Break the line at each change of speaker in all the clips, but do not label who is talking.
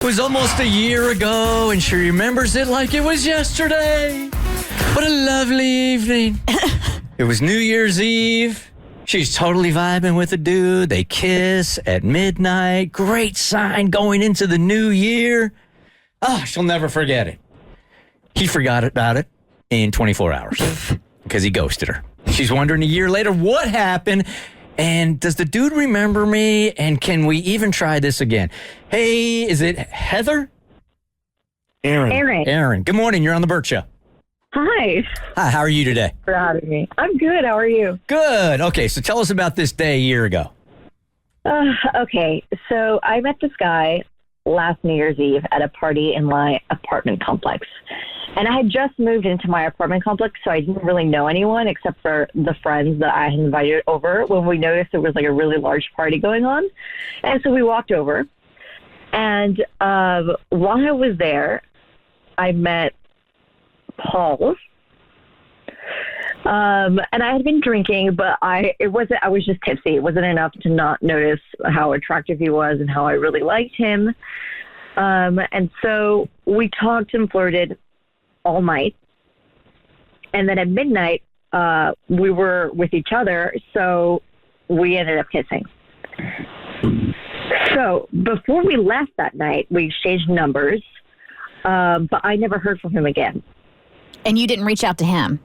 It was almost a year ago, and she remembers it like it was yesterday. What a lovely evening. It was New Year's Eve. She's totally vibing with a dude. They kiss at midnight. Great sign going into the new year. Oh, she'll never forget it. He forgot about it in 24 hours because he ghosted her. She's wondering a year later what happened. And does the dude remember me? And can we even try this again? Hey, is it Heather? Aaron. Good morning. You're on the Bert Show.
Hi.
Hi, how are you today?
Proud of me. I'm good. How are you?
Good. Okay, so tell us about this day a year ago.
Okay, so I met this guy last New Year's Eve at a party in my apartment complex. And I had just moved into my apartment complex, so I didn't really know anyone except for the friends that I had invited over when we noticed there was like a really large party going on. And so we walked over. And while I was there, I met Paul. And I had been drinking, but I was just tipsy. It wasn't enough to not notice how attractive he was and how I really liked him. And so we talked and flirted all night. And then at midnight, we were with each other, so we ended up kissing. So before we left that night, we exchanged numbers, but I never heard from him again.
And you didn't reach out to him?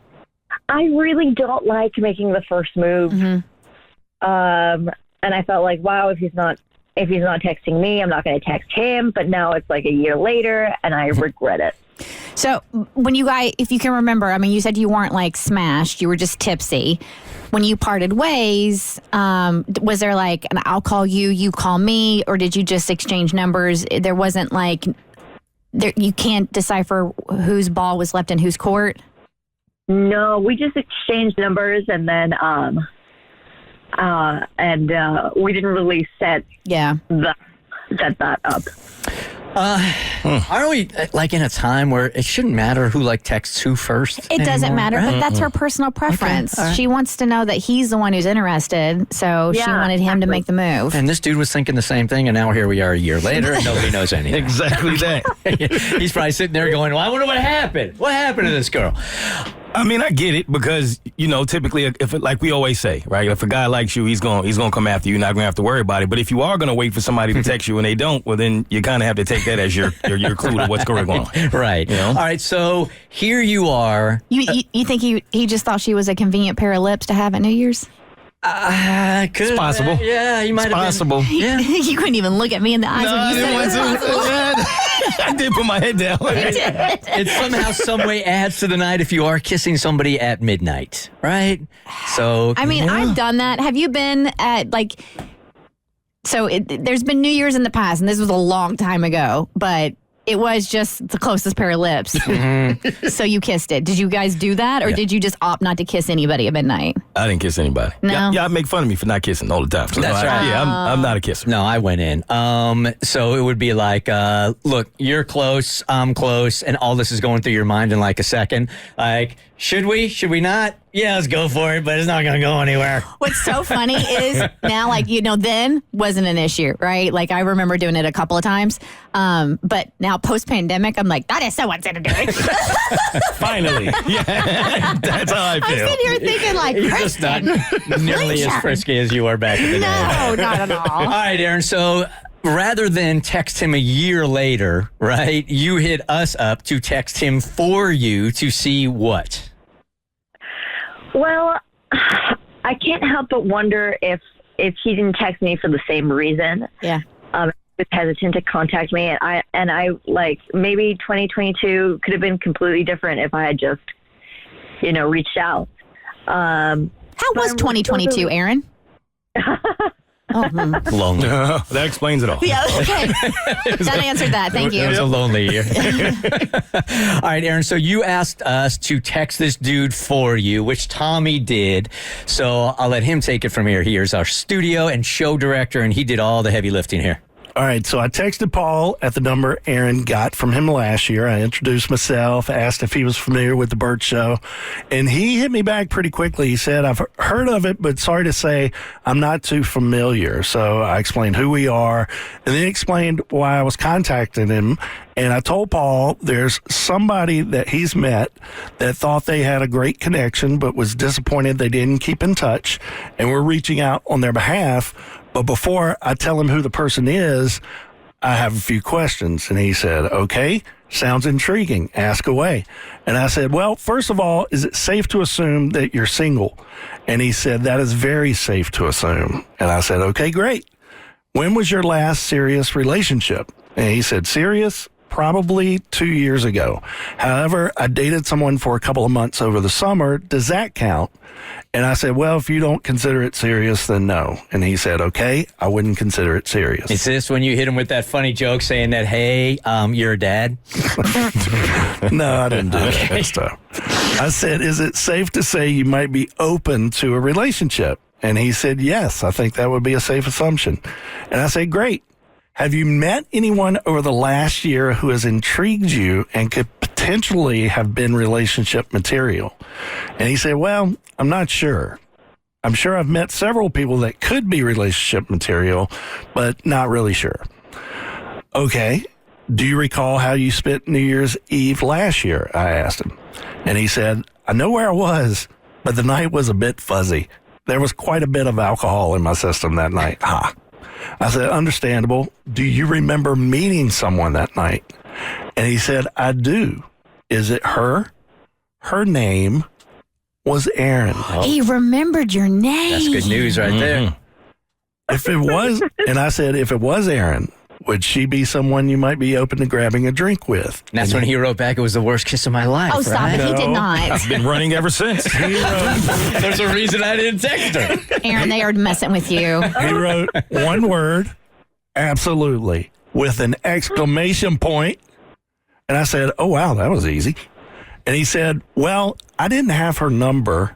I really don't like making the first move. Mm-hmm. And I felt like, wow, if he's not texting me, I'm not going to text him. But now it's like a year later, and I regret it.
So when you guys, if you can remember, I mean, you said you weren't like smashed, you were just tipsy. When you parted ways, was there like an I'll call you, you call me, or did you just exchange numbers? There wasn't like, you can't decipher whose ball was left in whose court?
No, we just exchanged numbers, and then we didn't really set that up.
Aren't we like in a time where it shouldn't matter who like texts who first?
It doesn't matter,
right?
but that's her personal preference.
Okay. Right.
She wants to know that he's the one who's interested, so she wanted him to make the move.
And this dude was thinking the same thing, and now here we are a year later, and nobody knows anything.
Exactly that.
He's probably sitting there going, well, I wonder what happened. What happened to this girl?
I mean, I get it because, typically, if like we always say, right, if a guy likes you, he's gonna come after you. You're not going to have to worry about it. But if you are going to wait for somebody to text you and they don't, well, then you kind of have to take that as your clue to what's going on.
Right. All right, so here you are.
You think he just thought she was a convenient pair of lips to have at New Year's?
It's possible.
Yeah, he might have
possible.
been. Yeah.
You couldn't even look at me in the eyes when you said it was possible.
I did put my head down.
It somehow, some way adds to the night if you are kissing somebody at midnight, right? So,
I mean, I've done that. Have you been at there's been New Year's in the past, and this was a long time ago, but it was just the closest pair of lips. Mm-hmm. So you kissed it. Did you guys do that, or did you just opt not to kiss anybody at midnight?
I didn't kiss anybody.
No?
Y'all make fun of me for not kissing all the time. So
That's right.
Yeah, I'm not a kisser.
No, I went in. So it would be like, look, you're close, I'm close, and all this is going through your mind in like a second. Like, should we? Should we not? Yeah, let's go for it, but it's not going to go anywhere.
What's so funny is now, then wasn't an issue, right? Like, I remember doing it a couple of times. But now, post-pandemic, I'm like, that is so unsanitary.
Finally. Yeah, that's how I feel.
I'm sitting here thinking, like,
You're just not nearly as frisky as you were back in the day.
No, not at all.
All right, Aaron, so rather than text him a year later, right, you hit us up to text him for you to see what?
Well, I can't help but wonder if he didn't text me for the same reason.
Yeah.
He was hesitant to contact me, and I like maybe 2022 could have been completely different if I had just, reached out.
How was 2022, Aaron?
Lonely.
That explains it all.
Yeah, okay. That answered that. Thank you.
It was a lonely year. All right, Aaron, so you asked us to text this dude for you, which Tommy did. So I'll let him take it from here. Here's our studio and show director, and he did all the heavy lifting here.
All right, so I texted Paul at the number Aaron got from him last year. I introduced myself, asked if he was familiar with the Bert Show, and he hit me back pretty quickly. He said, I've heard of it, but sorry to say I'm not too familiar. So I explained who we are, and then explained why I was contacting him. And I told Paul there's somebody that he's met that thought they had a great connection, but was disappointed they didn't keep in touch, and we're reaching out on their behalf. But before I tell him who the person is, I have a few questions. And he said, okay, sounds intriguing. Ask away. And I said, well, first of all, is it safe to assume that you're single? And he said, that is very safe to assume. And I said, okay, great. When was your last serious relationship? And he said, serious? Probably 2 years ago. However, I dated someone for a couple of months over the summer. Does that count? And I said, well, if you don't consider it serious, then no. And he said, okay, I wouldn't consider it serious.
Is this when you hit him with that funny joke saying that, hey, you're a dad?
No, I didn't do that stuff. I said, is it safe to say you might be open to a relationship? And he said, yes, I think that would be a safe assumption. And I said, great. Have you met anyone over the last year who has intrigued you and could potentially have been relationship material? And he said, well, I'm not sure. I'm sure I've met several people that could be relationship material, but not really sure. Okay. Do you recall how you spent New Year's Eve last year? I asked him. And he said, I know where I was, but the night was a bit fuzzy. There was quite a bit of alcohol in my system that night. I said, understandable. Do you remember meeting someone that night? And he said, I do. Is it her? Her name was Erin.
He remembered your name.
That's good news right there.
If it was, and I said, if it was Erin, would she be someone you might be open to grabbing a drink with?
And that's when he wrote back, it was the worst kiss of my life.
Oh, stop it. He did not.
I've been running ever since.
There's a reason I didn't text her.
Aaron, they are messing with you.
He wrote one word, absolutely, with an exclamation point. And I said, oh, wow, that was easy. And he said, well, I didn't have her number.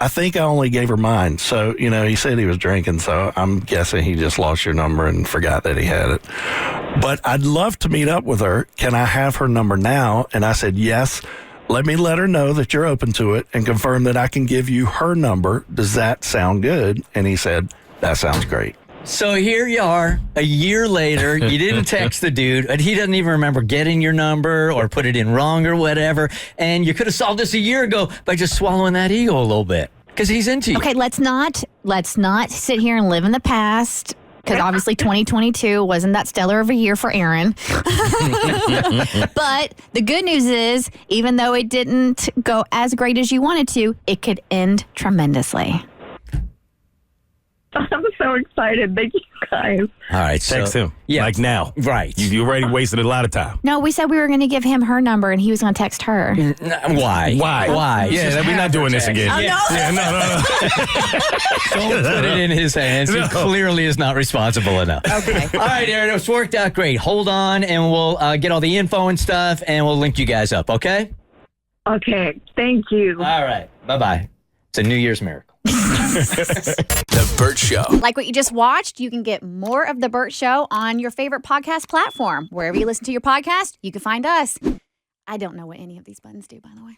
I think I only gave her mine. So, he said he was drinking, so I'm guessing he just lost your number and forgot that he had it. But I'd love to meet up with her. Can I have her number now? And I said, yes. Let me let her know that you're open to it and confirm that I can give you her number. Does that sound good? And he said, that sounds great.
So here you are, a year later. You didn't text the dude, and he doesn't even remember getting your number or put it in wrong or whatever. And you could have solved this a year ago by just swallowing that ego a little bit because he's into you.
Okay, let's not sit here and live in the past. Because obviously 2022 wasn't that stellar of a year for Aaron. But the good news is, even though it didn't go as great as you wanted to, it could end tremendously.
I'm so excited. Thank you, guys.
All right,
Text him.
Yeah.
Like now.
Right.
You already wasted a lot of time.
No, we said we were going to give him her number and he was going to text her.
Why?
Why? Yeah,
Just
we're not
have
doing
her
this
text.
again.
Oh, no.
Yeah, no.
Don't put it in his hands. He clearly is not responsible enough.
Okay.
All right, Aaron, it's worked out great. Hold on, and we'll get all the info and stuff, and we'll link you guys up, okay?
Okay. Thank you.
All right. Bye-bye. It's a New Year's miracle.
The Bert Show.
Like what you just watched, you can get more of The Bert Show on your favorite podcast platform. Wherever you listen to your podcast, you can find us. I don't know what any of these buttons do, by the way.